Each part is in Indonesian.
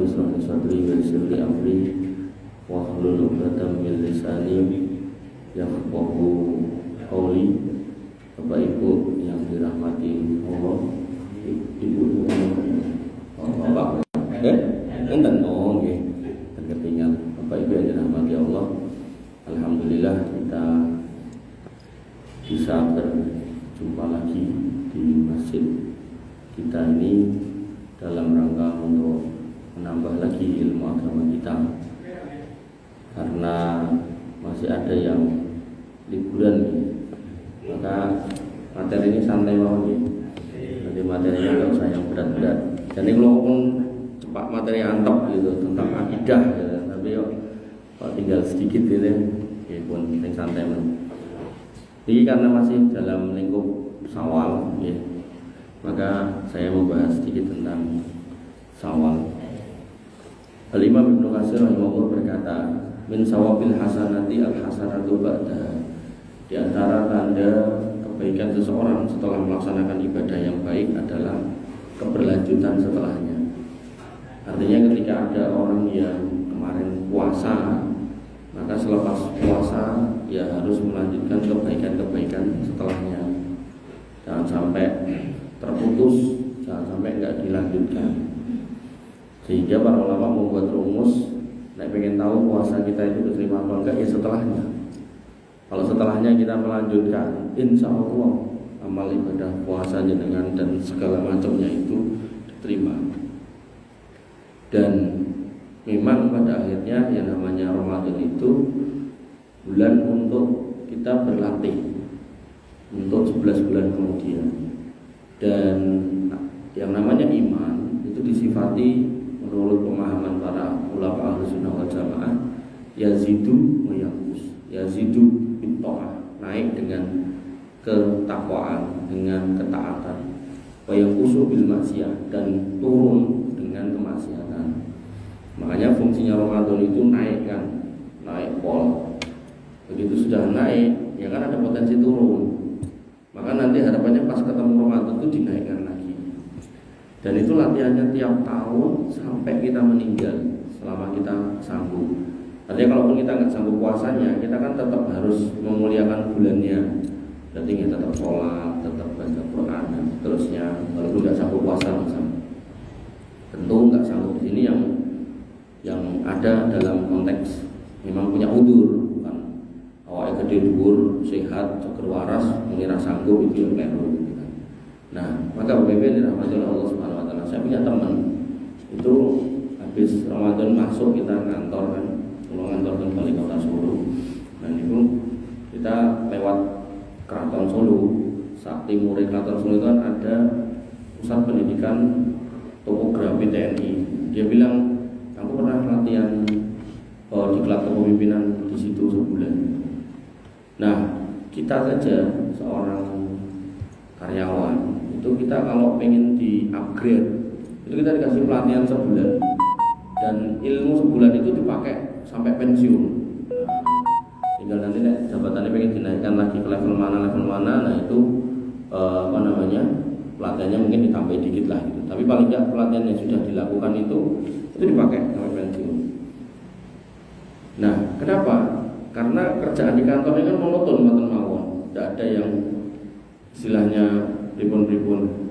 Rabbi shrah li sadri wa yassir li amri wahlul 'uqdatam min lisani yafqahu qawli. Bapak Ibu yang dirahmati Allah, Ibu Bapak enten nggih ketinggal. Bapak Ibu yang dirahmati Allah, alhamdulillah kita bisa berjumpa lagi di masjid kita ini dalam rangka untuk menambah lagi ilmu agama kita, karena masih ada yang liburan nih. Maka materi ini santai banget, nanti materinya nggak usah yang berat-berat. Jadi kalau pun cepat materi antep gitu tentang akidah gitu. Tapi kalau tinggal sedikit gitu ya pun yang santai banget. Ini karena masih dalam lingkup Syawal ya, maka saya membahas sedikit tentang Syawal. Al-Imam Ibnu Katsir rahimahullah berkata, min sawabil hasanati al-hasanatu ba'da. Di antara tanda kebaikan seseorang setelah melaksanakan ibadah yang baik adalah keberlanjutan setelahnya. Artinya ketika ada orang yang kemarin puasa, maka selepas puasa ya harus melanjutkan kebaikan-kebaikan setelahnya. Jangan sampai terputus, jangan sampai enggak dilanjutkan. Sehingga para ulama membuat rumus, nek pengen tahu puasa kita itu diterima atau enggak ya setelahnya. Kalau setelahnya kita melanjutkan, insya Allah amal ibadah puasa jenengan dan segala macamnya itu diterima. Dan memang pada akhirnya yang namanya Ramadan itu bulan untuk kita berlatih untuk 11 bulan kemudian. Dan yang namanya iman itu disifati menurut pemahaman para ulama Ahlus Sunnah wal Jamaah, yazidu wa yanqus. Yazidu bitto'ah, naik dengan ketakwaan, dengan ketaatan. Wa yanqusu bil maksiyah, dan turun dengan kemaksiatan. Makanya fungsinya Ramadan itu naik kan, naik pol. Begitu sudah naik, ya kan ada potensi turun. Maka nanti harapannya pas ketemu Ramadan itu dinaikkan lagi. Dan itu latihannya tiap tahun sampai kita meninggal, selama kita sanggup. Artinya kalaupun kita nggak sanggup puasanya, kita kan tetap harus memuliakan bulannya. Berarti kita tetap sholat, tetap baca Quran dan seterusnya. Walaupun nggak sanggup puasa misalnya. Tentu nggak sanggup di sini yang ada dalam konteks memang punya udzur, bukan awalnya gede dhuwur, sehat, seger waras, mengira sanggup itu yang keliru gitu kan. Nah, maka BB dirahmati Allah Subhanahu wa taala. Saya punya teman itu habis Ramadan masuk kita kantor kan, ngantor ke Wali Kota Solo. Dan itu kita lewat Keraton Solo. Saat timur Keraton Solo itu kan ada pusat pendidikan topografi TNI. Dia bilang, aku pernah latihan di kelas kepemimpinan di situ sebulan. Nah, kita saja seorang karyawan itu kita kalau pengen di upgrade itu kita dikasih pelatihan sebulan, dan ilmu sebulan itu dipakai sampai pensiun. Tinggal nanti jabatannya pengen dinaikkan lagi ke level mana, nah itu pelatihannya mungkin ditambah dikit lah gitu. Tapi paling tidak pelatihan yang sudah dilakukan itu dipakai sampai pensiun. Nah, kenapa? Karena kerjaan di kantor ini kan monoton, mboten mawon. Tidak ada yang istilahnya ribun-ribun.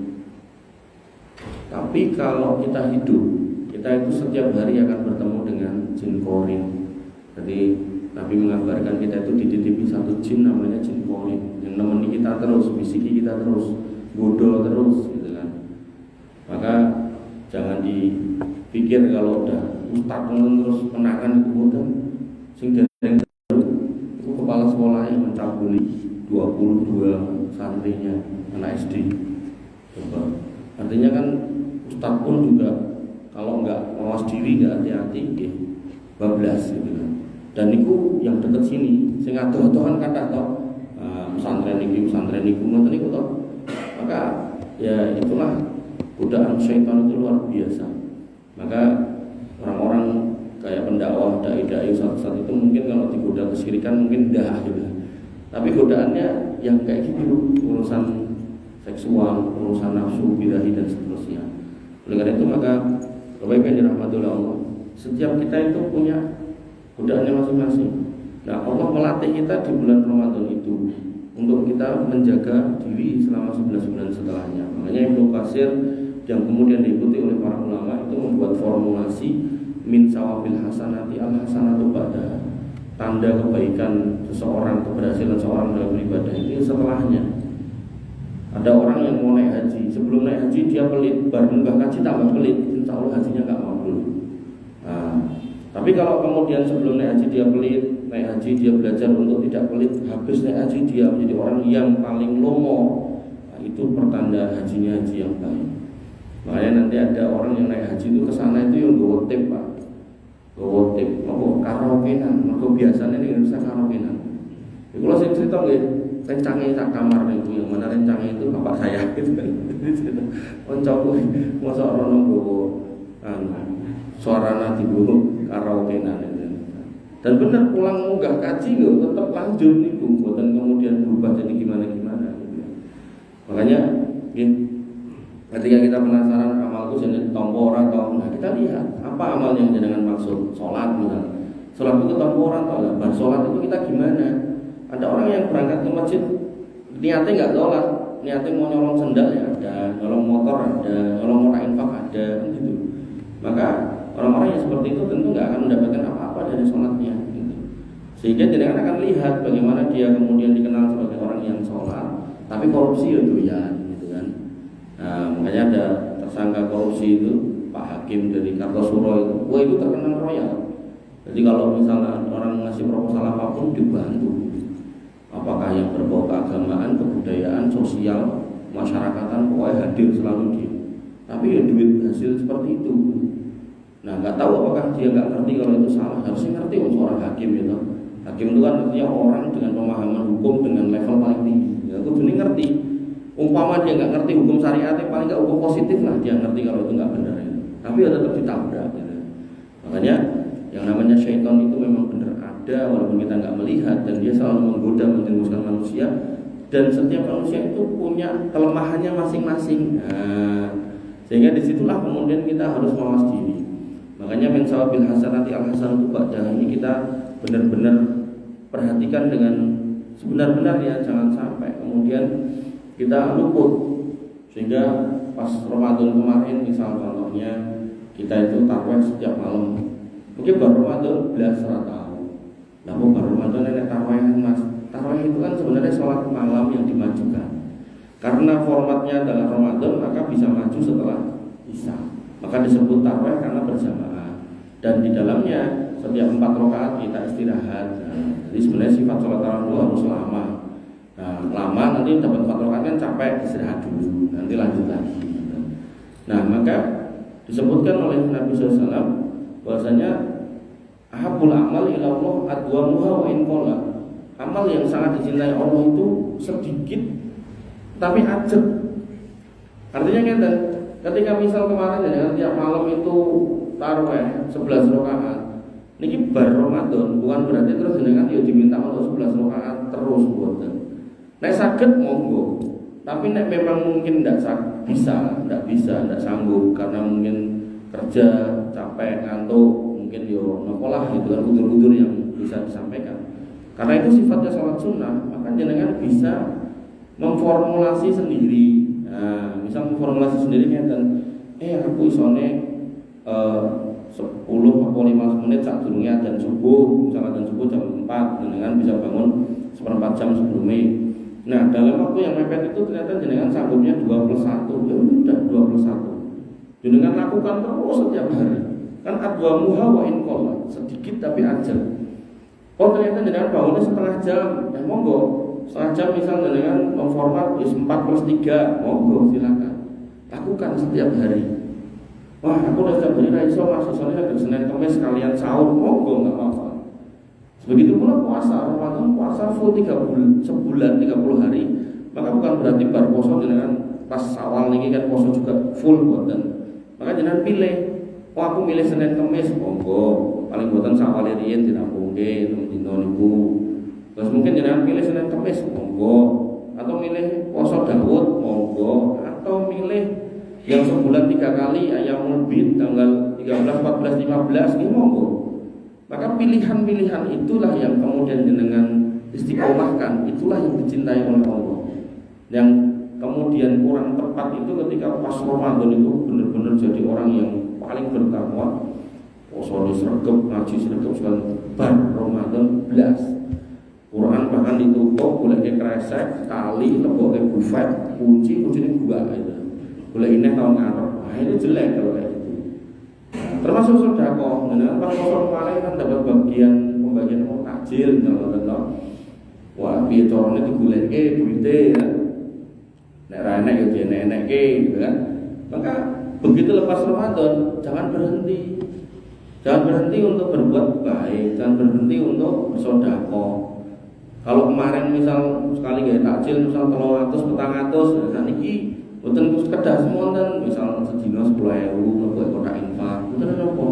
Tapi kalau kita hidup, kita itu setiap hari akan bertemu dengan jin korin. Jadi Nabi mengabarkan kita itu dititipi satu jin namanya jin korin yang nemeni kita terus, bisiki kita terus, bodoh terus gitu kan. Maka jangan dipikir kalau udah ustaz terus kenakan itu bodoh. Sing dereng itu kepala sekolahnya mencabuli 22 santrinya anak SD. Coba. Artinya kan ustaz pun juga kalau enggak mawas diri, enggak hati-hati, bablas gitu kan. Dan itu yang dekat sini, sing ado-ado kan kathah to. Pesantren iki ngoten niku to. Maka ya itulah godaan syaitan itu luar biasa. Maka orang-orang kayak pendakwah, dai-dai saat itu mungkin kalau digoda kesyirikan mungkin dah gitu. Tapi godaannya yang kayak gitu, urusan seksual, urusan nafsu, birahi dan seterusnya. Oleh karena itu maka Bapak yang dirahmati oleh Allah, setiap kita itu punya godaannya masing-masing. Nah, Allah melatih kita di bulan Ramadan itu untuk kita menjaga diri selama 11 bulan setelahnya. Makanya Ibnu Katsir yang kemudian diikuti oleh para ulama itu membuat formulasi min sawabil hasanati al hasanatu ba'da. Tanda kebaikan seseorang, keberhasilan seseorang dalam beribadah itu setelahnya. Ada orang yang mau naik haji, sebelum naik haji dia pelit, baru nggak haji tambah pelit, insya Allah hajinya nggak mabrur. Nah, tapi kalau kemudian sebelum naik haji dia pelit, naik haji dia belajar untuk tidak pelit, habis naik haji dia menjadi orang yang paling lomo. Nah, itu pertanda hajinya haji yang baik. Makanya nanti ada orang yang naik haji itu kesana itu yang bawa tip pak, bawa tip, mau karaokean, mau biasanya ini Indonesia karaokean. Kalau saya cerita rencangnya tak kamar itu, yang mana rencangnya itu bapak saya gitu kan. Koncoku masa orang nunggu suara nanti dulu karaokean itu. Dan benar pulang munggah kaji loh, tetap lanjut itu, buatan kemudian berubah jadi gimana gitu. Makanya ketika kita penasaran amalku jadi tombol orang atau nah kita lihat apa amal yang dengan maksud sholat misalnya. Sholat itu tombol orang atau enggak? Sholat itu kita gimana? Ada orang yang berangkat ke masjid niatnya nggak sholat, niatnya mau nyolong sendal ya ada, nyolong motor ada, nyolong motor infak ada, gitu. Maka orang-orang yang seperti itu tentu nggak akan mendapatkan apa-apa dari sholatnya, gitu. Sehingga jenengan akan lihat bagaimana dia kemudian dikenal sebagai orang yang sholat, tapi korupsi ya doyan, gitu kan. Nah, makanya ada tersangka korupsi itu Pak Hakim dari Kartosuro itu, wah itu terkenal royal. Jadi kalau misalnya orang ngasih proposal apapun dibantu. Apakah yang berbau keagamaan, kebudayaan, sosial, masyarakatan, pokoknya hadir selalu dia. Tapi ya duit hasil seperti itu. Nah, nggak tahu apakah dia nggak ngerti kalau itu salah. Harusnya ngerti seorang hakim itu. Hakim itu kan artinya orang dengan pemahaman hukum dengan level paling tinggi. Ya, itu benar ngerti. Umpama dia nggak ngerti hukum syariatnya, paling nggak hukum positif lah dia ngerti kalau itu nggak benar. Ya. Tapi ya tetap ditabrak. Ya. Makanya yang namanya syaitan itu memang benar ada walaupun kita nggak melihat, dan dia selalu menggoda menjerumuskan manusia, dan setiap manusia itu punya kelemahannya masing-masing. Nah, sehingga disitulah kemudian kita harus mawas diri. Makanya min sawabil hasanati al hasan itu ba'da, ini kita benar-benar perhatikan dengan sebenar-benarnya, jangan sampai kemudian kita luput. Sehingga pas Ramadan kemarin misal contohnya kita itu tarawih setiap malam. Mungkin baru Ramadan belas tahu. Namun baru Ramadan nenek tarawih mas. Tarawih itu kan sebenarnya sholat malam yang dimajukan. Karena formatnya adalah Ramadan, maka bisa maju setelah Isya. Maka disebut tarawih karena berjamaah. Dan di dalamnya setiap 4 rakaat kita istirahat. Nah, jadi sebenarnya sifat sholat tarawih itu harus lama. Nah, lama nanti dapat 4 rakaat kan capek, istirahat dulu, nanti lanjut lagi. Nah, maka disebutkan oleh Nabi SAW bahwasanya ahabul amal ila Allah adwamuha wa in qalla. Amal yang sangat dicintai Allah itu sedikit tapi ajeb. Artinya kan ketika misal kemarin ya tiap malam itu tarawih 11 rakaat. Niki bar Ramadan bukan berarti terus jenengan yo diminta untuk 11 rakaat terus mboten. Nek saged monggo. Tapi nek memang mungkin ndak bisa sanggup karena mungkin kerja capek ngantuk, mungkin yo nopolah gitu kan udur-udur yang bisa disampaikan. Karena itu sifatnya sholat sunnah, maka jenengan bisa memformulasi sendiri. Nah, bisa memformulasi sendiri dan aku isone 10 atau 15 menit saat durungnya dan subuh, misalnya dan subuh jam 4, jenengan bisa bangun seperempat jam sebelumnya. Nah, dalam waktu yang mepet itu ternyata jenengan sanggupnya 21, ya udah 21. Jenengan lakukan terus setiap hari. Kan adwamuha wa in qalla, sedikit tapi ajal. Oh ternyata jenengan bangunnya setengah jam, ya monggo. Setengah jam misal jenengan memformat 4+3, monggo silakan. Lakukan setiap hari. Wah aku udah setiap hari raiso masuk soalnya dari Senin Kamis sekalian sahur, monggo nggak apa-apa. Begitu pula puasa, Ramadan puasa full 3 bulan, sebulan 30 hari. Maka bukan berarti bar poso jenengan pas awal niki kan poso juga full buatan. Maka jenengan pilih. Oh aku milih Senin Kamis, monggo. Paling buatan sawale riyen dinampungke dina niku. Terus mungkin jenengan pilih Senin Kamis, monggo. Atau milih poso Daud, monggo. Atau milih yang sebulan 3 kali Ayyamul Bid tanggal 13, 14, 15 ini monggo. Maka pilihan-pilihan itulah yang kemudian dengan istiqomahkan, itulah yang dicintai oleh Allah. Yang kemudian kurang tepat itu ketika pas Ramadan itu benar-benar jadi orang yang paling bertakwa. Poso sregep, ngaji sregep sekali bar Ramadan belas. Quran bahkan ditutup, boleh kresek, kali, leboke bufet, kunci ini gua itu. Boleh ini tahun ngarep. Nah, ini jelek kalau kayak gitu. Nah, termasuk sedekah, dengan pas poso kemarin kan dapat pembagian takjil kalau wah, piye carane digoleke duite ya. Nek ra enek ya dienekke gitu kan. Maka begitu lepas Ramadan jangan berhenti. Jangan berhenti untuk berbuat baik, jangan berhenti untuk bersedekah. Kalau kemarin misal sekali gawe takjil misal 300 400 nah niki mboten sekedar semonten misal sedina 10.000 buat kotak infak. Mboten napa.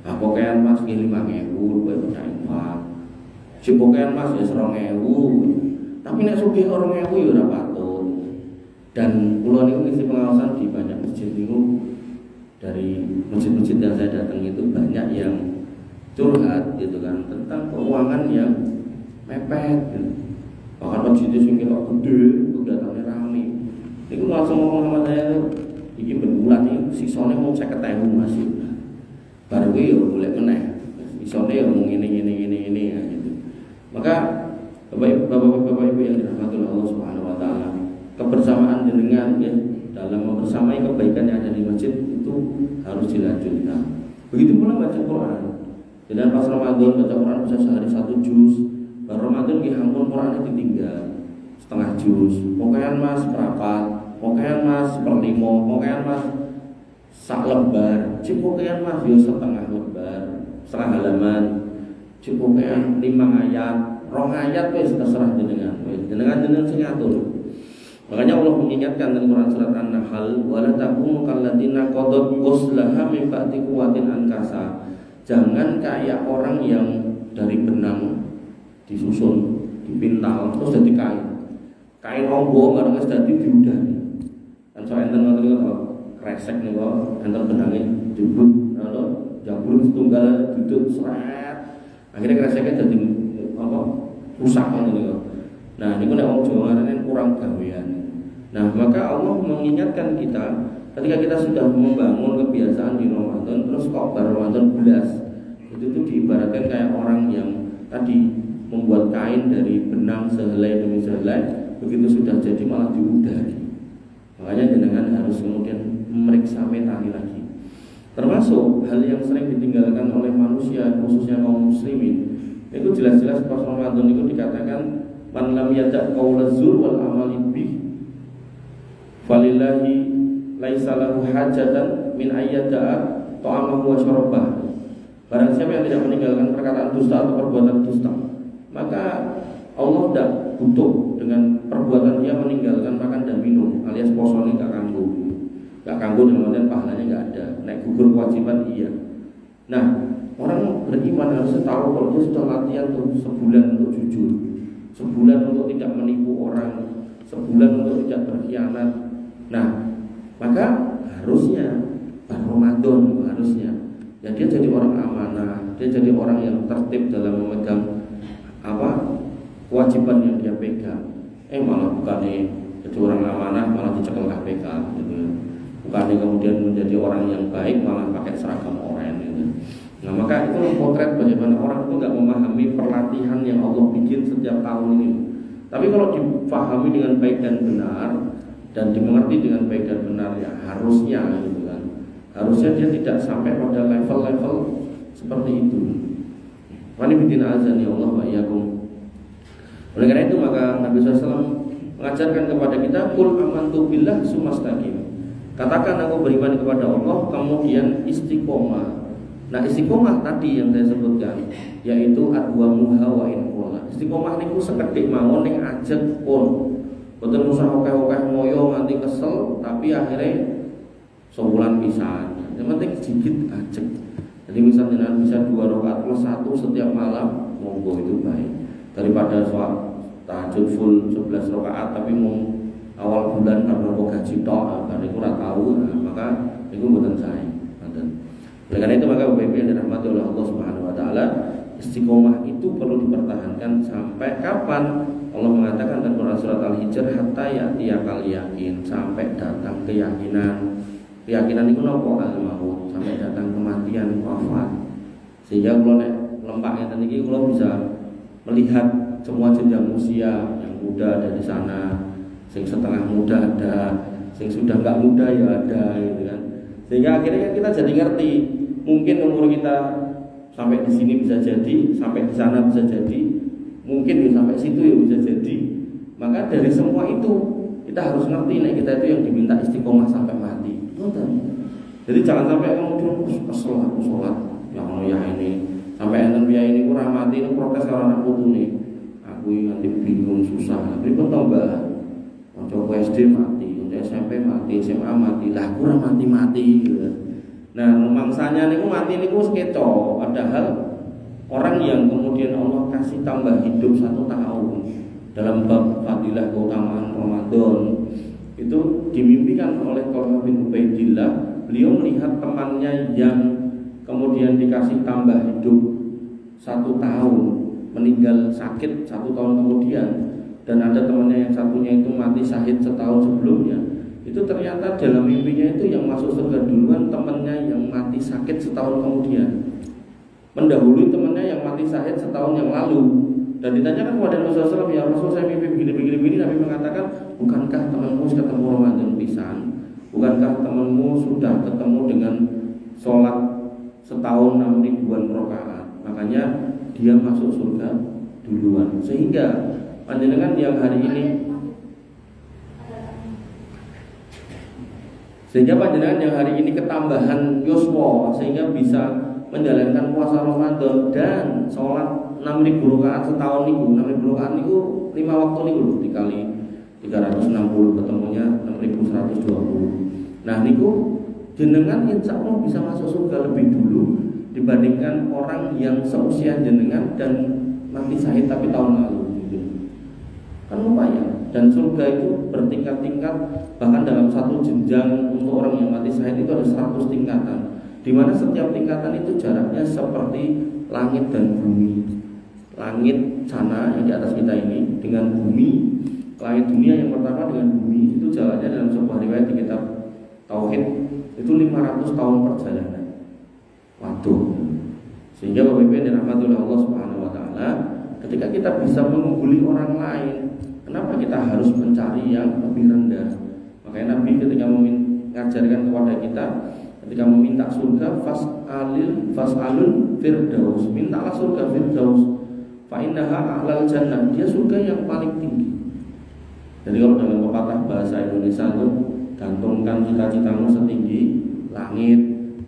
Ah pokoke Mas nggih 5.000 buat kotak infak. Pokoke Mas ya 2.000. Tapi nek sugih 2.000 ya ora patut. Dan kula niku ngisi pengawasan di banyak masjid niku. Dari masjid-masjid yang saya datang itu banyak yang curhat gitu kan tentang keuangan yang mepet gitu. Bahkan masjid itu singkir gede, itu datangnya rame. Itu langsung ngomong sama saya tuh, ini berbulan ini sisanya mau 50.000 masih. Baru itu ya boleh meneh. Sisanya ya ngomong ini ya gitu. Maka Bapak Ibu yang dirahmati oleh Allah Subhanahu wa taala, kebersamaan dengan ya dalam membersamai kebaikan yang ada di masjid itu harus dilanjutkan. Begitu pula baca Quran. Dan pas Ramadan baca Quran bisa sehari 1 juz. Baru Ramadan ki ampun Quran ditinggal setengah juz. Pokoknya Mas perapat, pokoknya Mas seperlima, pokoknya Mas sak lembar. Pokoknya Mas yo setengah lembar, setengah halaman. Pokoknya 5 ayat, 2 ayat wis terserah jenengan. Jenengan sing ngatur. Makanya Allah mengingatkan dalam Quran surat An-Nahl, wala takunu kalladziina qadat ghuslaha min ba'di quwwatin ankasa. Jangan kayak orang yang dari benang disusun, dipintal terus jadi kain. Kain ombo karo wis dadi diudah. Kan sok enten ngoten niku kresek niku enten benange jebul, jabul setunggal duduk seret. Akhirnya kreseknya jadi apa? Rusak ngoten niku. Nah, niku nek wong Jawa ngarane kurang gawean. Nah, maka Allah mengingatkan kita ketika kita sudah membangun kebiasaan di Ramadan terus kok bar Ramadan belas. Itu tuh diibaratkan kayak orang yang tadi membuat kain dari benang sehelai demi sehelai, begitu sudah jadi malah diudari. Makanya jenengan harus kemudian memeriksa metani lagi. Termasuk hal yang sering ditinggalkan oleh manusia khususnya kaum muslimin. Itu jelas-jelas pas Ramadan itu dikatakan man lam yada' qaula zur wal amali bih falillahi laisa lahu hajatan min ayyada'a ta'amahu wa syarabah. Barang siapa yang tidak meninggalkan perkataan dusta atau perbuatan dusta, maka Allah tidak butuh dengan perbuatan dia meninggalkan makan dan minum alias poso ini gak kanggo dengan artian pahalanya gak ada. Naik gugur kewajiban iya. Nah, orang beriman harus tahu kalau dia sudah latihan tuh sebulan untuk jujur, sebulan untuk tidak menipu orang, sebulan untuk tidak berkhianat. Nah, maka harusnya Ramadan harusnya ya dia jadi orang amanah, dia jadi orang yang tertib dalam memegang kewajiban yang dia pegang. Malah bukannya jadi orang amanah malah dicekel KPK gitu. Bukannya kemudian menjadi orang yang baik malah pakai seragam oranye gitu. Nah, maka itu potret bagaimana orang itu nggak memahami pelatihan yang Allah bikin setiap tahun ini. Tapi kalau dipahami dengan baik dan benar dan dimengerti dengan baik dan benar ya harusnya gitu kan. Harusnya dia tidak sampai pada level-level seperti itu. Wani bidin azan ya Allah wa iyyakum. Oleh karena itu maka Nabi SAW mengajarkan kepada kita qul amantu billah sumastaqim. Katakan aku beriman kepada Allah kemudian istiqomah. Nah, istiqomah tadi yang saya sebutkan yaitu adwamuha wa in qula. Istiqomah niku sekedhik mawon ning ajeg pun. Boten usah akeh-akeh moyo nganti kesel tapi akhirnya sebulan pisan. Yang penting sedikit ajeg. Jadi misalnya bisa 2 rakaat plus 1 setiap malam, monggo itu baik. Daripada sholat tahajud full 11 rakaat tapi mau awal bulan karena gaji tok, kan iku ora tahu. maka itu mboten sae. Oleh karena itu maka Bapak Ibu yang dirahmati oleh Allah Subhanahu wa taala, istiqomah itu perlu dipertahankan sampai kapan? Allah mengatakan dalam Quran surat Al-Hijr, hatta ya'tiyakal yakin, sampai datang keyakinan. Keyakinan itu nopo al-maut, sampai datang kematian, wafat. Sehingga kalau nek lempaknya tadi kalau bisa melihat semua jenjang usia, yang muda ada di sana, yang setengah muda ada, yang sudah nggak muda ya ada, gitu kan. Sehingga akhirnya kita jadi ngerti, mungkin umur kita sampai di sini bisa jadi, sampai di sana bisa jadi, mungkin ya sampai situ ya bisa jadi. Maka dari semua itu kita harus ngerti, nek kita itu yang diminta istiqomah sampai mati. Jadi jangan sampai kemudian aku sholat yang ya ini sampai enten biaya ini kurang mati ini protes kalau anak putu nih. Aku nanti bingung susah. Tapi pun tambah. Coba SD mati, SMP mati, SMA mati, lah kurang mati gitu. Nah, mangsanya niku mati niku sekeco, padahal orang yang kemudian Allah kasih tambah hidup 1 tahun dalam bab fadilah keutamaan Ramadan itu dimimpikan oleh Thalhah bin Ubaidillah. Beliau melihat temannya yang kemudian dikasih tambah hidup 1 tahun, meninggal sakit 1 tahun kemudian, dan ada temannya yang satunya itu mati syahid setahun sebelumnya. Itu ternyata dalam mimpinya itu yang masuk surga duluan temannya yang mati sakit setahun kemudian, mendahului temannya yang mati syahid setahun yang lalu. Dan ditanyakan kepada Rasulullah SAW, ya Rasul saya mimpi begini. Nabi mengatakan, bukankah temanmu ketemu Ramadan pisan? Bukankah temanmu sudah ketemu dengan sholat setahun 6.000 rakaat? Makanya dia masuk surga duluan. Sehingga panjenengan yang hari ini ketambahan yuswa sehingga bisa menjalankan puasa Ramadan dan sholat 6.000 rakaat setahun niku. 6.000 rakaat niku 5 waktu niku lho, dikali 360 ketemunya 6.120. Nah niku jenengan insya Allah bisa masuk surga lebih dulu dibandingkan orang yang seusia jenengan dan mati syahid tapi tahun lalu gitu. Kan lumayan. Dan surga itu bertingkat-tingkat, bahkan dalam satu jenjang untuk orang yang mati syahid itu ada 100 tingkatan, di mana setiap tingkatan itu jaraknya seperti langit dan bumi. Langit sana yang di atas kita ini dengan bumi, langit dunia yang pertama dengan bumi itu jaraknya dalam sebuah riwayat di kitab Tauhid itu 500 tahun perjalanan. Waduh. Sehingga Bapak Ibu yang dirahmati oleh Allah Subhanahu wa taala, ketika kita bisa mengungguli orang lain, kenapa kita harus mencari yang lebih rendah? Makanya Nabi ketika mengajarkan kepada kita, ketika meminta surga, fas'alul firdaus, mintalah surga firdaus. Fa innaha a'lal jannah, dia surga yang paling tinggi. Jadi kalau dalam pepatah bahasa Indonesia itu, gantungkan cita-citamu setinggi langit,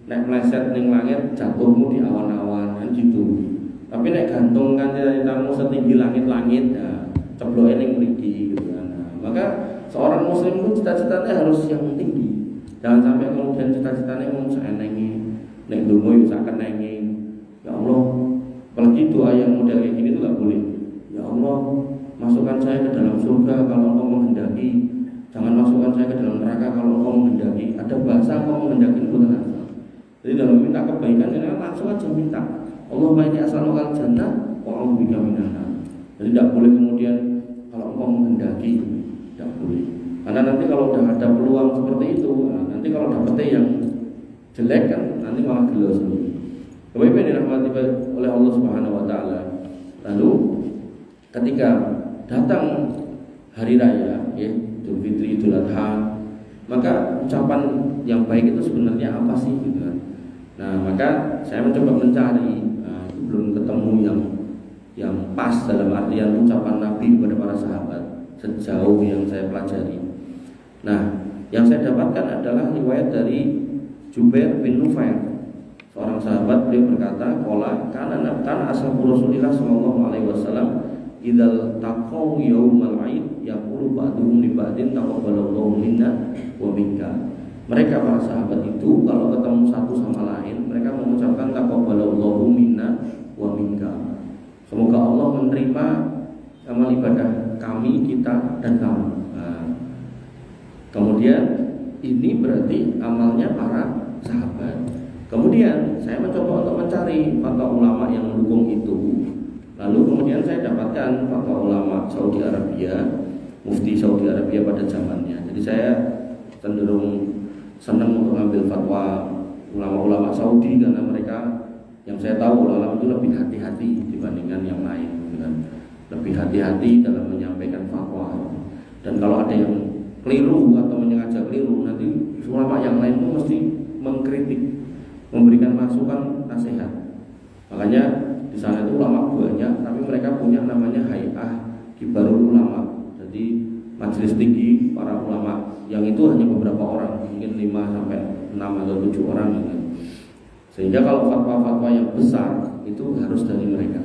nek meleset ning langit jatuhmu di awan-awan, kan gitu. Tapi nek gantungkan cita-citamu setinggi langit-langit, ya cebloke ning mriki gitu kan. Nah, maka seorang muslim itu cita-citanya harus yang tinggi. Jangan sampai kemudian cita-citanya mau saenengi, nek ndonga yo sak kenenge. Ya Allah, apalagi doa yang model kayak gini itu gak boleh. Ya Allah, masukkan saya ke dalam surga kalau Engkau menghendaki. Jangan masukkan saya ke dalam neraka kalau Engkau menghendaki. Ada bahasa Engkau menghendaki itu tenang. Jadi dalam minta kebaikan ini langsung aja minta. Allahumma inni as'alukal jannah wa a'udzubika minan nar. Jadi tidak boleh kemudian kalau Engkau menghendaki, tidak boleh. Karena nanti kalau udah ada peluang seperti itu, nanti kalau dapetnya yang jelek kan nanti malah gelo sendiri. Bapak Ibu yang dirahmati oleh Allah Subhanahu wa taala. Lalu ketika datang hari raya ya, Idul Fitri, Idul Adha, maka ucapan yang baik itu sebenarnya apa sih gitu kan. Nah, maka saya mencoba mencari, belum ketemu yang pas dalam artian ucapan Nabi kepada para sahabat sejauh yang saya pelajari. Nah, yang saya dapatkan adalah riwayat dari Jubair bin Nufair, seorang sahabat. Beliau berkata, "Qala kana ashabu Rasulillah sallallahu alaihi wasallam idzal taqaw yaumal 'id yaqulu ba'duhum li ba'din taqabbalallahu minna wa minka." Mereka para sahabat itu kalau ketemu satu sama lain, mereka mengucapkan taqabbalallahu minna wa minka. Semoga Allah menerima amal ibadah kami, kita dan kamu. Nah, kemudian ini berarti amalnya para sahabat. Kemudian saya mencoba untuk mencari fatwa ulama yang mendukung itu. Lalu kemudian saya dapatkan fatwa ulama Saudi Arabia, mufti Saudi Arabia pada zamannya. Jadi saya cenderung senang untuk mengambil fatwa ulama-ulama Saudi karena mereka, yang saya tahu ulama itu lebih hati-hati dibandingkan yang lain, kan? Lebih hati-hati dalam menyampaikan fatwa. Dan kalau ada yang keliru atau menyengaja keliru, nanti ulama yang lain itu mesti mengkritik, memberikan masukan, nasihat. Makanya di sana itu ulama banyak, tapi mereka punya namanya Hay'ah Kibarul Ulama. Jadi majelis tinggi para ulama yang itu hanya beberapa orang, mungkin 5 sampai 6 atau 7 orang gitu. Sehingga kalau fatwa-fatwa yang besar itu harus dari mereka.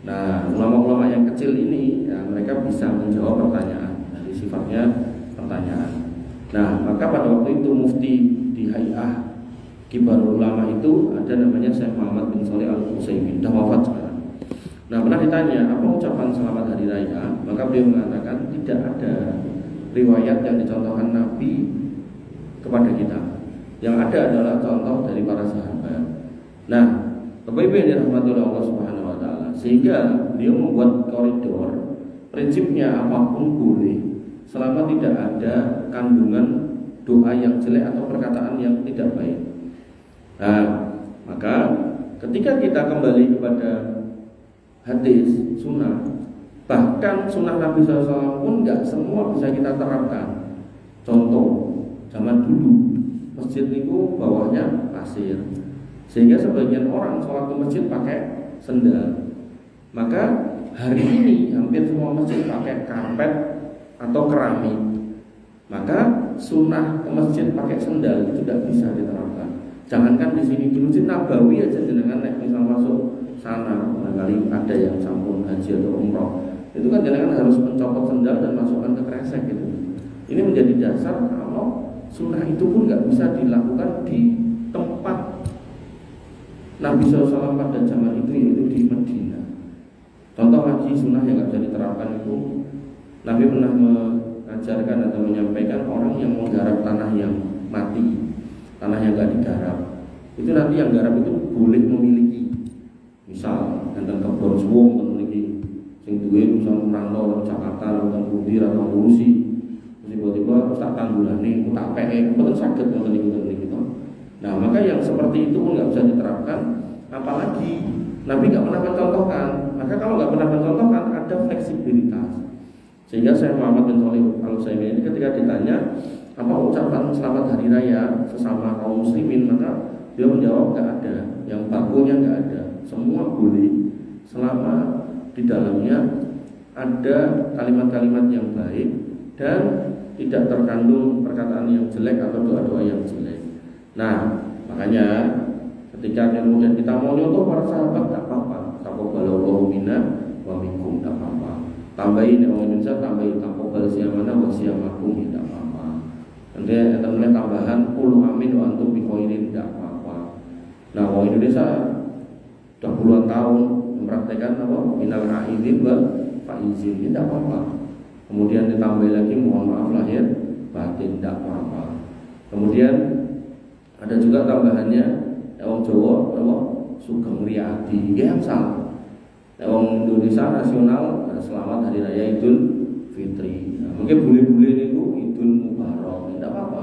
Nah, ulama-ulama yang kecil ini ya, mereka bisa menjawab pertanyaan. Jadi sifatnya pertanyaan. Nah, maka pada waktu itu mufti di Hay'ah Kibarul Ulama itu ada namanya Syekh Muhammad bin Shalih Al-Utsaimin, dah wafat sekarang. Nah, pernah ditanya apa ucapan selamat hari raya, maka beliau mengatakan tidak ada riwayat yang dicontohkan Nabi kepada kita. Yang ada adalah contoh dari para sahabat. Nah, Bapak Ibu yang dirahmati oleh Allah Subhanahu wa taala, sehingga beliau membuat koridor, prinsipnya apapun boleh selama tidak ada kandungan doa yang jelek atau perkataan yang tidak baik. Nah, maka ketika kita kembali kepada hadis, sunnah, bahkan sunnah Nabi SAW pun nggak semua bisa kita terapkan. Contoh, zaman dulu masjid itu bawahnya pasir, sehingga sebagian orang sholat ke masjid pakai sendal. Maka hari ini hampir semua masjid pakai karpet atau keramik. Maka sunnah ke masjid pakai sendal itu tidak bisa diterapkan. Jangankan di sini, di Masjid Nabawi aja jenengan misal masuk sana, barangkali ada yang sampun haji atau umroh, itu kan jenengan harus mencopot sendal dan masukkan ke kresek gitu. Ini menjadi dasar kalau sunnah itu pun nggak bisa dilakukan di tempat Nabi SAW pada zaman itu, yaitu di Madinah. Contoh haji sunnah yang nggak bisa diterapkan itu, Nabi pernah mengajarkan atau menyampaikan orang yang menggarap tanah yang mati, tanah yang nggak digarap, itu nanti yang garap itu boleh memiliki. Misal tentang kebun suwung memiliki, sing duwe misal merantau ke Jakarta atau Budi atau ngurusi, tiba-tiba tak tanggulane, tak PE, betul sakit ngoten niku. Nah, maka yang seperti itu pun nggak bisa diterapkan, apalagi Nabi nggak pernah mencontohkan. Maka kalau nggak pernah mencontohkan, ada fleksibilitas. Sehingga saya Muhammad bin Shalih Al-Utsaimin ini ketika ditanya apa ucapan selamat hari raya sesama kaum muslimin, maka dia menjawab nggak ada, yang bakunya nggak ada, semua boleh selama di dalamnya ada kalimat-kalimat yang baik dan tidak terkandung perkataan yang jelek atau doa-doa yang jelek. Nah, makanya ketika kemudian kita mau nyontoh para sahabat, tak apa-apa. Taqabbalallahu minna wa minkum, tak apa-apa. Tambahin orang Indonesia, tambahin taqabbal siyamana wa siyamakum, tak apa-apa. Nanti ada mulai tambahan qul amin wa antum bi khairin, tak apa-apa. Nah, orang Indonesia sudah puluhan tahun mempraktekkan apa? Minal aidin wa faizin, tidak apa-apa. Kemudian ditambah lagi mohon maaf lahir batin, tidak apa-apa. Kemudian ada juga tambahannya orang Jawa apa? Sugeng Riyadi, yang salah. Orang Indonesia nasional selamat hari raya Idul Fitri. Nah, mungkin boleh-boleh niku Idul Mubarak, tidak apa-apa.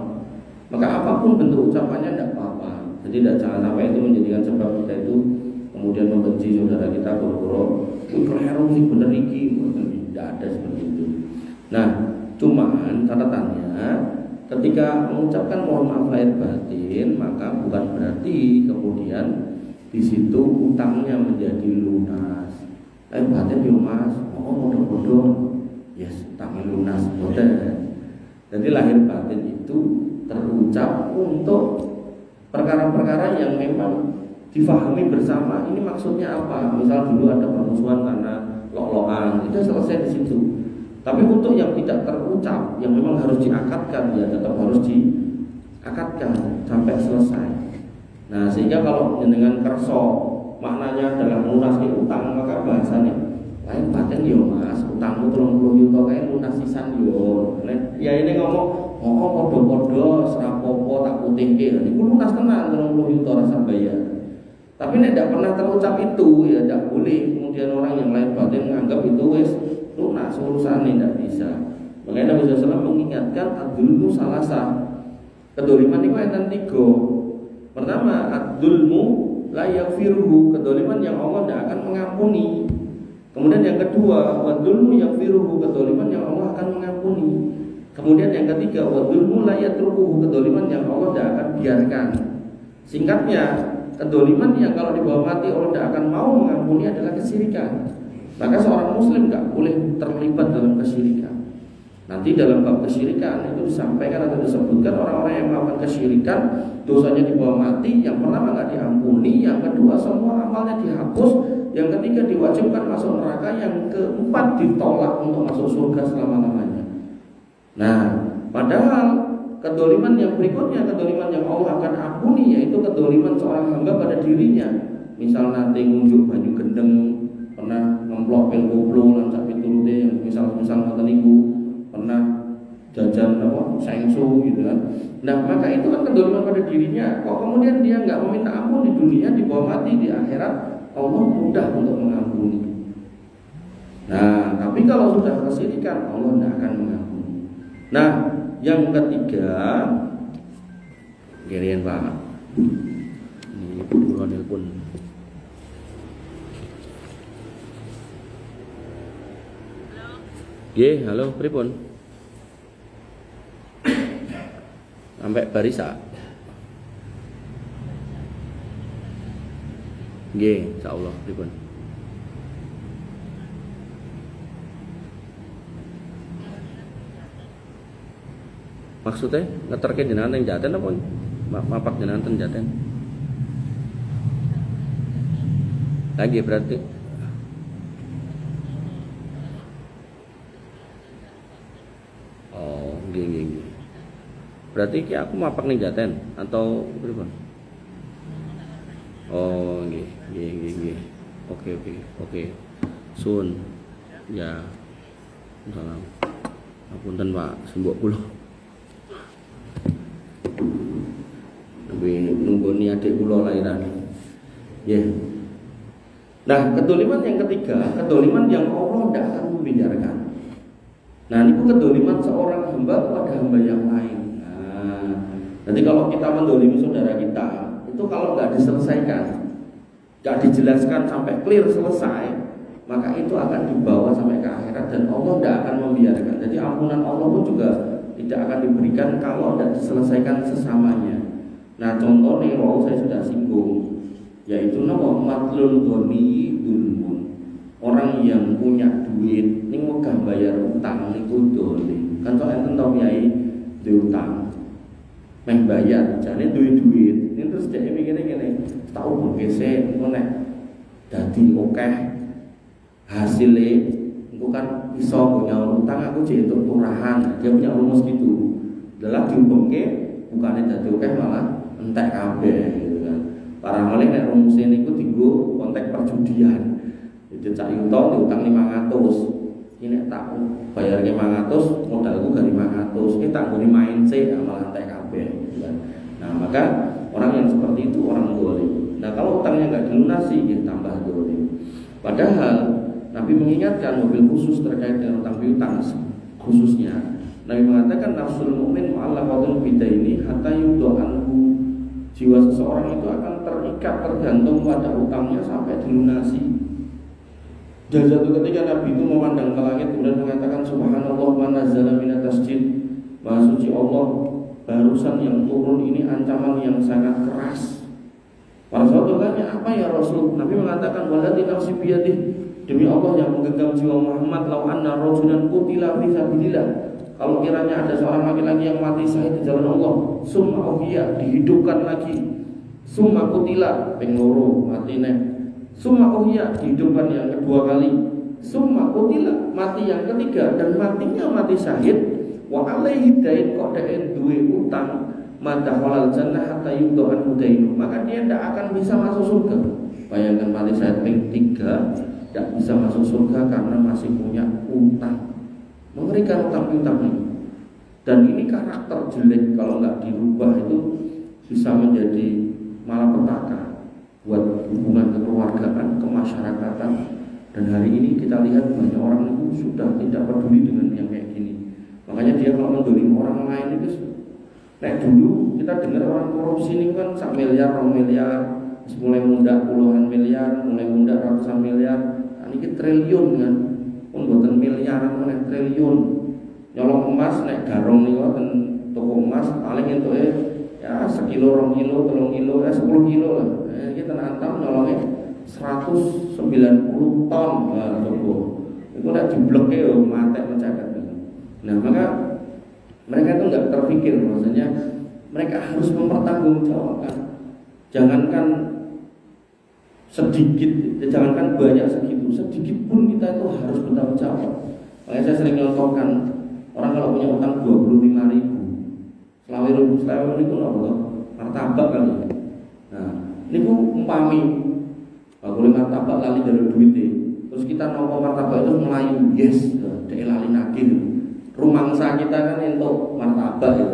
Maka apapun bentuk ucapannya tidak apa-apa. Jadi jangan sampai itu menjadikan sebab kita itu kemudian membenci saudara kita goro-goro. Keliru sih bener iki, tidak ada seperti itu. Nah, cuman catatannya ketika mengucapkan mohon maaf lahir batin, maka bukan berarti kemudian di situ utangnya menjadi lunas. Lahir batin yo Mas, bodoh-bodoh. Yes, utangnya lunas boten. Jadi lahir batin itu terucap untuk perkara-perkara yang memang difahami bersama. Ini maksudnya apa? Misal dulu ada permusuhan karena lok-lokan, itu selesai di situ. Tapi untuk yang tidak terucap, yang memang harus diakatkan, ya tetap harus diakatkan sampai selesai. Nah, sehingga kalau dengan kerso maknanya adalah melunasi utang, maka bahasanya lain batin yo Mas, utangmu 30 juta kae lunas sisan yo. Ya ini ngomong, "Oh, padha-padha serapopo tak putihke." Niku lunas tenan 30 juta rasa bayar. Tapi nek tidak pernah terucap itu ya tidak boleh. Kemudian orang yang lain batin menganggap itu wis lunas urusannya, tidak bisa. Makanya Nabi SAW mengingatkan ad-dulmu salasa. Kedoliman itu enten 3. Pertama, ad-dulmu la yaghfiruhu, kedoliman yang Allah tidak akan mengampuni. Kemudian yang kedua, wadulmu yaghfiruhu, kedoliman yang Allah akan mengampuni. Kemudian yang ketiga, wadulmu la yatrukuhu, kedoliman yang Allah tidak akan biarkan. Singkatnya, kedoliman yang kalau dibawa mati Allah tidak akan mau mengampuni adalah kesyirikan. Maka seorang muslim tidak boleh terlibat dalam kesyirikan. Nanti dalam bab kesyirikan itu disampaikan atau disebutkan orang-orang yang melakukan kesyirikan dosanya dibawa mati. Yang pertama nggak diampuni, yang kedua semua amalnya dihapus, yang ketiga diwajibkan masuk neraka, yang keempat ditolak untuk masuk surga selama-lamanya. Nah, padahal kedoliman yang berikutnya, kedoliman yang Allah akan ampuni, yaitu kedoliman seorang hamba pada dirinya. Misal nanti ngunjuk baju gendeng, pernah ngemplok pil koplo lan sak pitulute yang misal ngoten niku, pernah jajan sengsu gitu kan. Nah, maka itu kan kedoliman pada dirinya. Kok kemudian dia nggak meminta ampun di dunia, dibawa mati di akhirat Allah mudah untuk mengampuni. Nah, tapi kalau sudah kesyirikan Allah tidak akan mengampuni. Nah, yang ketiga, gerian Pak. Ini buruan telepon. Halo, pripun? Sampai barisa. Insyaallah pripun. Maksudnya ngeterke jenengan yang jaten apa mapak jenengan ten jaten? Lagi berarti. Oh, nggih. Berarti ki aku mapak ning jaten atau pripun? Oh, nggih. Oke. Sun. Ya. Salam. Apunten Pak, sembok kula. Nunggoni adik kula lahiran. Nah, kedoliman yang ketiga, kedoliman yang Allah tidak akan membiarkan. Nah, ini kedoliman seorang hamba kepada hamba yang lain. Nanti kalau kita mendolimi saudara kita, itu kalau nggak diselesaikan, nggak dijelaskan sampai clear selesai, maka itu akan dibawa sampai ke akhirat dan Allah tidak akan membiarkan. Jadi ampunan Allah pun juga tidak akan diberikan kalau tidak diselesaikan sesamanya. Nah, contohnya saya sudah singgung, yaitu matlul ghani dulmun. Orang yang punya duit ning megah bayar utang niku dolim. Kan kok enten tau yai diutang. Meh bayar jane duit. Ini terus dhek mikire ngene, tau bengkese engko nek dadi akeh hasile engko kan iso punya utang aku jek entuk turahan. Dia punya rumus gitu. Dalam diumpengke bukane dadi akeh malah entek kabeh gitu kan. Para malih nek rumus niku dienggo konteks perjudian. Jadi cak yuto diutang 500. Ini tak bayar 500, modalku gak 500. Kita nggone main sih malah entek kabeh gitu kan. Nah, maka orang yang seperti itu orang zalim. Nah, kalau utangnya enggak dilunasi ya tambah zalim. Padahal Nabi mengingatkan mobil khusus terkait dengan utang piutang khususnya. Nabi mengatakan nafsul mukmin mu'allaqatun bidaini hatta yudhanhu. Jiwa seseorang itu akan terikat tergantung pada utangnya sampai dilunasi. Dan satu ketika Nabi itu memandang ke langit kemudian mengatakan subhanallah wa nazzala minat tasjid. Maha suci Allah, barusan yang turun ini ancaman yang sangat keras. Para sahabat bertanya, apa ya Rasul? Nabi mengatakan walladzi nafsi biyadih, demi Allah yang menggenggam jiwa Muhammad, lau anna rajulan qutila fi sabilillah. Kalau kiranya ada seorang laki-laki yang mati syahid di jalan Allah, summa uhiya, dihidupkan lagi, summa qutila ping loro matine, summa uhiya, dihidupkan yang kedua kali, summa qutila, mati yang ketiga dan matinya mati syahid, wa alaihi dain, kok dain duwe utang, madakhalal jannah hatta yudhan hudainu, maka dia tidak akan bisa masuk surga. Bayangkan mati syahid ping 3, tidak bisa masuk surga karena masih punya utang. Mengerikan utang piutang ini. Dan ini karakter jelek kalau nggak dirubah itu bisa menjadi malapetaka buat hubungan kekeluargaan, kemasyarakatan. Dan hari ini kita lihat banyak orang itu sudah tidak peduli dengan yang kayak gini. Makanya dia kalau mendolimi orang lain itu, kayak dulu kita dengar orang korupsi ini kan 1 miliar, 2 miliar, mulai mundak puluhan miliar, mulai mundak ratusan miliar, ini triliun kan, pun buatan miliar, mana triliun. Nyolong emas naik garong nih kan toko emas paling itu ya 1 kilo, 2 kilo, 3 kilo, 10 kilo lah. Kita nantam nyolongnya 190 ton toko. Itu udah jeblek ya mati mencatat. Nah maka mereka itu nggak terpikir, maksudnya mereka harus mempertanggungjawabkan. Jangankan sedikit, jangankan banyak segitu, sedikit pun kita itu harus bertanggung jawab. Makanya saya sering nyontohkan orang kalau punya utang 25.000, selawe itu apa? Martabak kali. Nah, ini ku umpami, kalau martabak lali dari duitnya, terus kita nopo martabak itu melayu, yes, dia lali nagih. Rumangsa kita kan untuk martabak ya.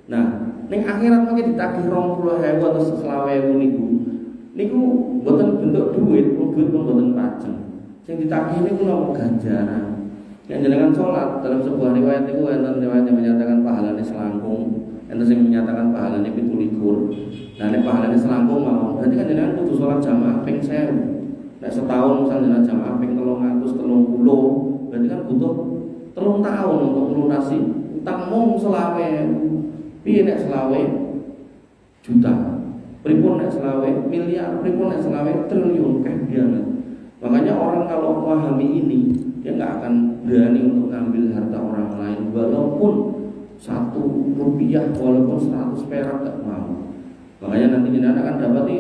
Nah, ning akhirat mungkin ditagih 20.000 atau 25.000 niku mboten bentuk duit pun mboten pajeng. Sing ditagih niku namung ganjaran. Yang jenengan sholat dalam sebuah riwayat itu enten riwayat yang menyatakan pahalane selangkung, enten sing menyatakan pahalane 17. Nah, nek pahalane selangkung mau, berarti kan jenengan kudu sholat jamaah ping 1000. Nek setahun misalnya jamaah ping 330, berarti kan butuh 3 tahun untuk melunasi utang mung selawe. Piye nek selawe juta? Pripun nek selawe miliar? Pripun nek selawe triliun? Kebiasaan. Makanya orang kalau memahami ini, dia nggak akan berani untuk ngambil harta orang lain, walaupun 1 rupiah, walaupun 100 perak tak mau. Makanya nanti kita akan dapati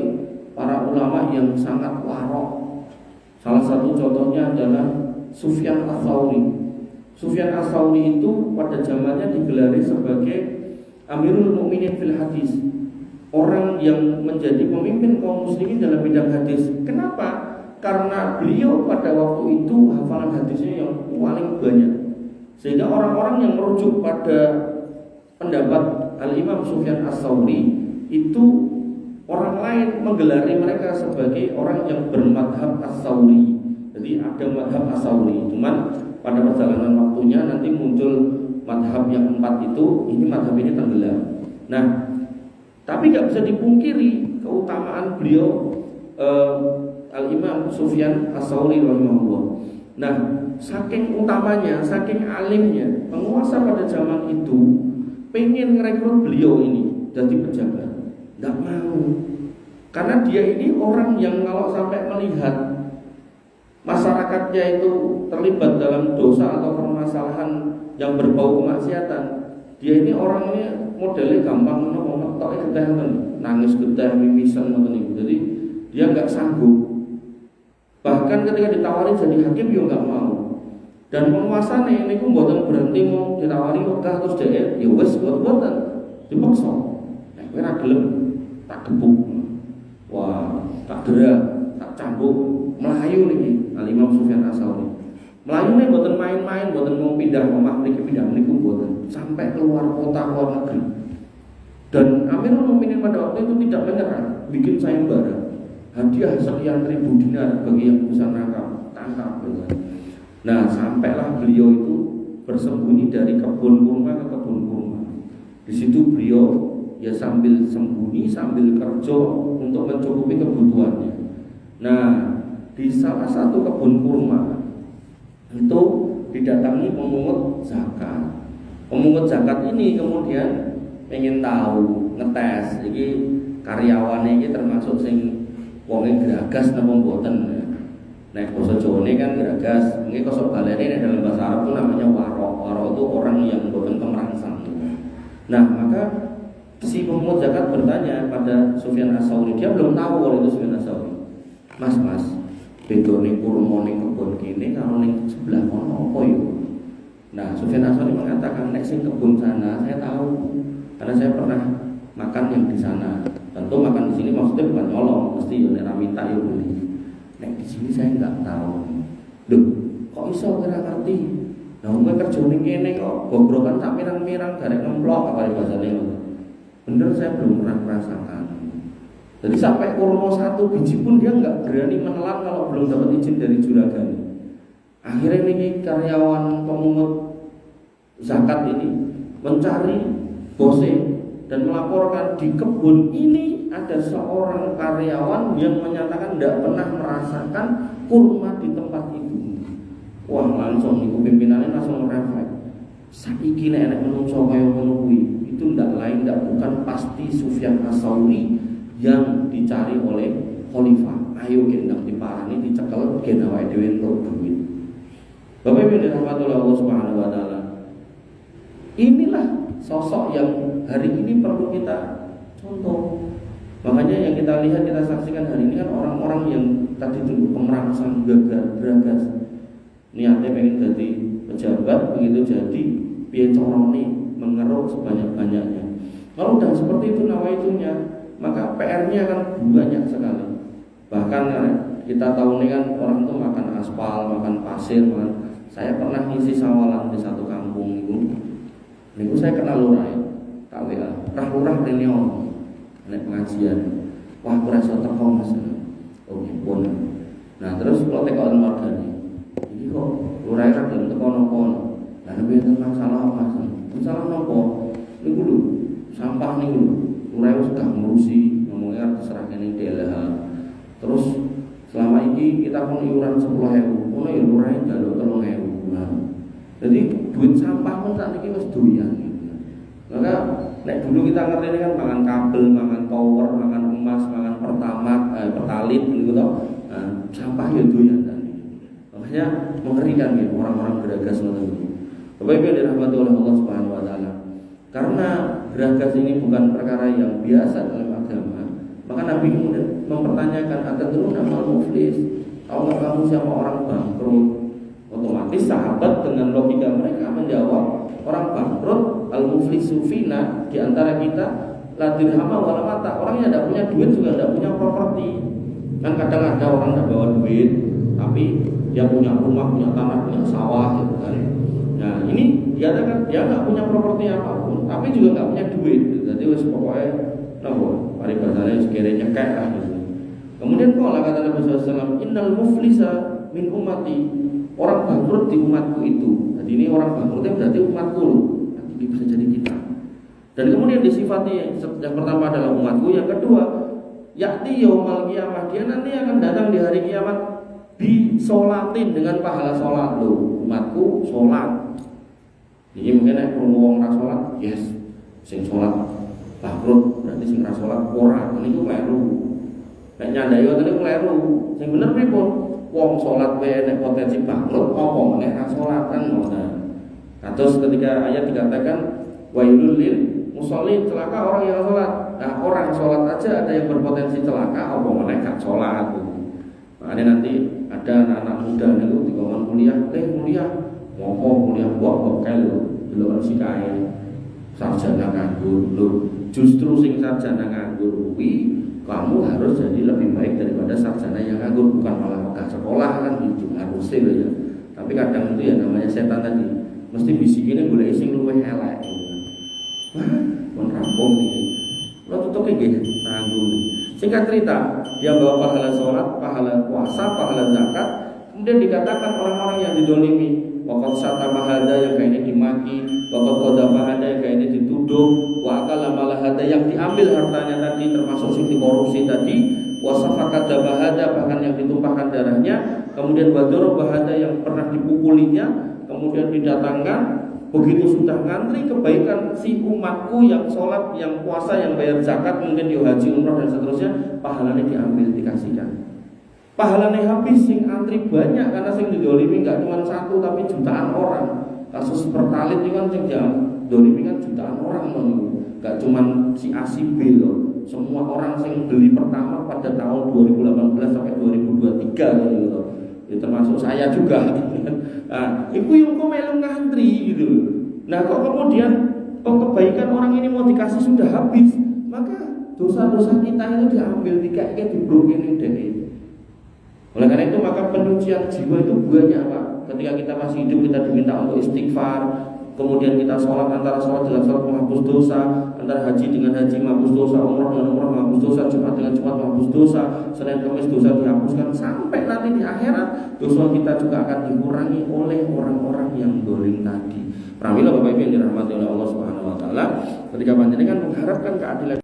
para ulama yang sangat warok. Salah satu contohnya adalah Sufyan Ats-Tsauri. Sufyan Ats-Tsauri itu pada zamannya digelari sebagai Amirul Mukminin fil Hadis, orang yang menjadi pemimpin kaum muslimin dalam bidang hadis. Kenapa? Karena beliau pada waktu itu hafalan hadisnya yang paling banyak, sehingga orang-orang yang merujuk pada pendapat Al-Imam Sufyan Ats-Tsauri itu orang lain menggelari mereka sebagai orang yang bermadhab Ats-Tsauri. Jadi ada madhab Ats-Tsauri, cuman pada perjalanan waktunya nanti muncul madhab yang 4 itu, ini madhab ini tenggelam. Nah, tapi nggak bisa dipungkiri keutamaan beliau Al-Imam Sufyan Ats-Tsauri rahimahullah. Nah, saking utamanya, saking alimnya, penguasa pada zaman itu pengen ngerekrut beliau ini jadi pejabat, nggak mau, karena dia ini orang yang kalau sampai melihat masyarakatnya itu terlibat dalam dosa atau permasalahan yang berbau kemaksiatan, dia ini orangnya modelnya gampang ngetok getah, nangis getah, mimisan gitu. Jadi dia nggak sanggup. Bahkan ketika ditawari jadi hakim dia nggak mau. Dan penguasa ini pun buatan berhenti mau ditawari wegah terus dia ya wes buatan dipaksa. Nah, kowe ra gelem tak gebuk. Wah, tak dera, tak cambuk, melayu niki Al-Imam Sufyan Ats-Tsauri. Melayu nih buatan main-main, buatan mau pindah omah niki pindah niku buatan sampai keluar kota, luar negeri. Dan Amirul Mukminin pada waktu itu tidak menyerah, bikin sayembara. Hadiah sekian ribu dinar bagi yang bisa tangkap. Nah, sampailah beliau itu bersembunyi dari kebun kurma ke kebun kurma. Di situ beliau ya sambil sembunyi, sambil kerja untuk mencukupi kebutuhannya. Nah, di salah satu kebun kurma itu didatangi pemungut zakat. Pemungut zakat ini kemudian pengen tahu, ngetes, iki karyawannya ini termasuk sing wonge geragas napa mboten. Nek basa Jawane kan geragas, mungkin kosok balene dalam bahasa Arab itu namanya waro. Waro itu orang yang mboten kemerangsang. Nah, maka si pemungut zakat bertanya pada Sufyan Ats-Tsauri, dia belum tahu kalau itu Sufyan Ats-Tsauri. Mas, bedone kurma ning kebon kene karo ning sebelah kono apa yo? Nah, Sufyan Ats-Tsauri mengatakan nek sing kebun sana saya tahu karena saya pernah makan yang di sana. Tentu makan di sini maksudnya bukan nyolong, mesti yo nek minta yo beli. Nek di sini saya nggak tahu. Loh, kok iso kira ngerti? Nah, gue kerja ning kene kok gobrokan tak mirang-mirang garek nemplok apa bahasane ngono. Bener saya belum pernah merasakan. Jadi sampai kurma 1 biji pun dia nggak berani menelan kalau belum dapat izin dari juragan. Akhirnya ini karyawan pemungut zakat ini mencari bosnya dan melaporkan di kebun ini ada seorang karyawan yang menyatakan tidak pernah merasakan kurma di tempat itu. Wah, langsung itu pimpinannya langsung refleks. Saiki nek enek menungso kaya ngono kuwi, itu ndak lain ndak bukan pasti Sufyan As-Tsauri yang dicari oleh khalifah. Ayo gendang diparani dicekel gen awake dhewe entuk duit. Bapak Ibu dirahmati Allah Subhanahu wa taala. Inilah sosok yang hari ini perlu kita contoh. Makanya yang kita lihat, kita saksikan hari ini kan orang-orang yang tadi itu pemerangsang, gagal, beragas. Niatnya pengen jadi pejabat, begitu jadi piye carane mengeruk sebanyak-banyaknya. Kalau udah seperti itu nawaitunya, maka PR-nya akan banyak sekali. Bahkan kita tahu nih kan orang tuh makan aspal, makan pasir, makan. Saya pernah ngisi sawalan di satu kampung itu. Niku saya kenal lurah ya, tak WA. Lurah rene ono nek pengajian. Wah, aku rasa teko Mas. Oh, pun. Nah, terus kalau tekokan wargane. Iki kok lurah ra gelem teko nopo. Lah nek enten masalah apa? Masalah nopo? Niku lho, sampah niku lho. Lurah wis gak ngurusi, ngomongnya terserah kene DLH. Terus selama ini kita pun iuran 10.000. Ngono ya lurah njaluk 3.000. Nah, jadi duit sampah pun tak niki wis doyan gitu. Maka nek dulu kita ngerti ini kan mangan kabel, mangan tower, mangan emas, mangan pertalit gitu toh. Nah, sampah ya doyan tadi. Makanya mengerikan gitu orang-orang beragas ngoten niku. Bapak Ibu dirahmati oleh Allah Subhanahu wa taala. Karena beragas ini bukan perkara yang biasa dalam agama, maka Nabi kemudian mempertanyakan akan dulu nama muflis. Tahu nggak kamu siapa orang bangkrut? Otomatis sahabat dengan logika mereka menjawab, orang bangkrut al-muflisu fina di antara kita la dirhama wala mata. Orang yang tidak punya duit juga tidak punya properti. Kan kadang ada orang tidak bawa duit, tapi dia punya rumah, punya tanah, punya sawah gitu kan. Nah, ini dia kan dia nggak punya properti apapun, tapi juga nggak punya duit. Jadi wes pokoknya nopo, mari bahasanya sekiranya nyekek lah gitu. Kemudian kalau kata Nabi SAW, innal muflisa min ummati. Orang bangkrut di umatku itu. Jadi ini orang bangkrutnya berarti umatku loh. Nanti ini bisa jadi kita. Dan kemudian disifati yang pertama adalah umatku. Yang kedua, yakti yaumal qiyamah. Dia nanti akan datang di hari kiamat disolatin dengan pahala solat loh. Umatku solat. Jadi mungkin nek wong ora salat, yes, sing salat bangkrut berarti sing ora salat ora. Niku kleru. Nek nyandai ngoten niku kleru. Sing bener pripun? Wong salat wae nek potensi bangkrut apa meneh ra salat kan ngoten. Kados ketika ayat dikatakan wailul lil musallin, celaka orang yang salat. Nah, orang salat aja ada yang berpotensi celaka, apa meneh gak salat. Makanya nanti ada anak-anak muda niku dikongkon kuliah, kuliah ngopo kuliah kok kelo delok sikae sarjana nganggur lho. Justru sing sarjana nganggur kuwi kamu harus jadi lebih baik daripada sarjana yang nganggur, bukan malah gak sekolah kan itu harusnya loh ya. Tapi kadang itu ya namanya setan tadi, mesti bisikinnya golek sing luwih elek. Wah, pun rampung nih. Lo tutup nggih tanggung nih. Singkat cerita, dia bawa pahala sholat, pahala puasa, pahala zakat. Kemudian dikatakan orang-orang yang didolimi, wakot sata mahada yang kayak ini dimaki, wakot koda mahada yang kayak ini dituduh, wakala malahada yang diambil hartanya tadi, termasuk sing dikorupsi tadi, wasafakada bahada bahkan yang ditumpahkan darahnya, kemudian wadoro bahada yang pernah dipukulinya, kemudian didatangkan. Begitu sudah ngantri kebaikan si umatku yang sholat, yang puasa, yang bayar zakat, mungkin dia haji, umrah dan seterusnya, pahalanya diambil, dikasihkan. Pahalanya habis, sing antri banyak karena sing didolimi nggak cuma satu tapi jutaan orang. Kasus pertalit itu kan sing dolimi kan jutaan orang loh, nggak cuma si A si B loh. Semua orang sing beli pertama pada tahun 2018 sampai 2023 loh. Ya, termasuk saya juga. Nah, ibu yang kok melu ngantri gitu. Nah, kok kemudian kebaikan orang ini mau dikasih sudah habis, maka dosa-dosa kita itu diambil dikek dibrokin ini. Oleh karena itu maka penyucian jiwa itu banyak Pak. Ketika kita masih hidup kita diminta untuk istighfar, kemudian kita sholat, antara sholat dengan sholat menghapus dosa, antara haji dengan haji menghapus dosa, umrah dengan umrah menghapus dosa, Jumat dengan Jumat menghapus dosa, Senin Kamis dosa dihapuskan, sampai nanti di akhirat dosa kita juga akan dikurangi oleh orang-orang yang dolim tadi. Pramila Bapak Ibu yang dirahmati oleh Allah Subhanahu Wa Taala, ketika panjenengan mengharapkan keadilan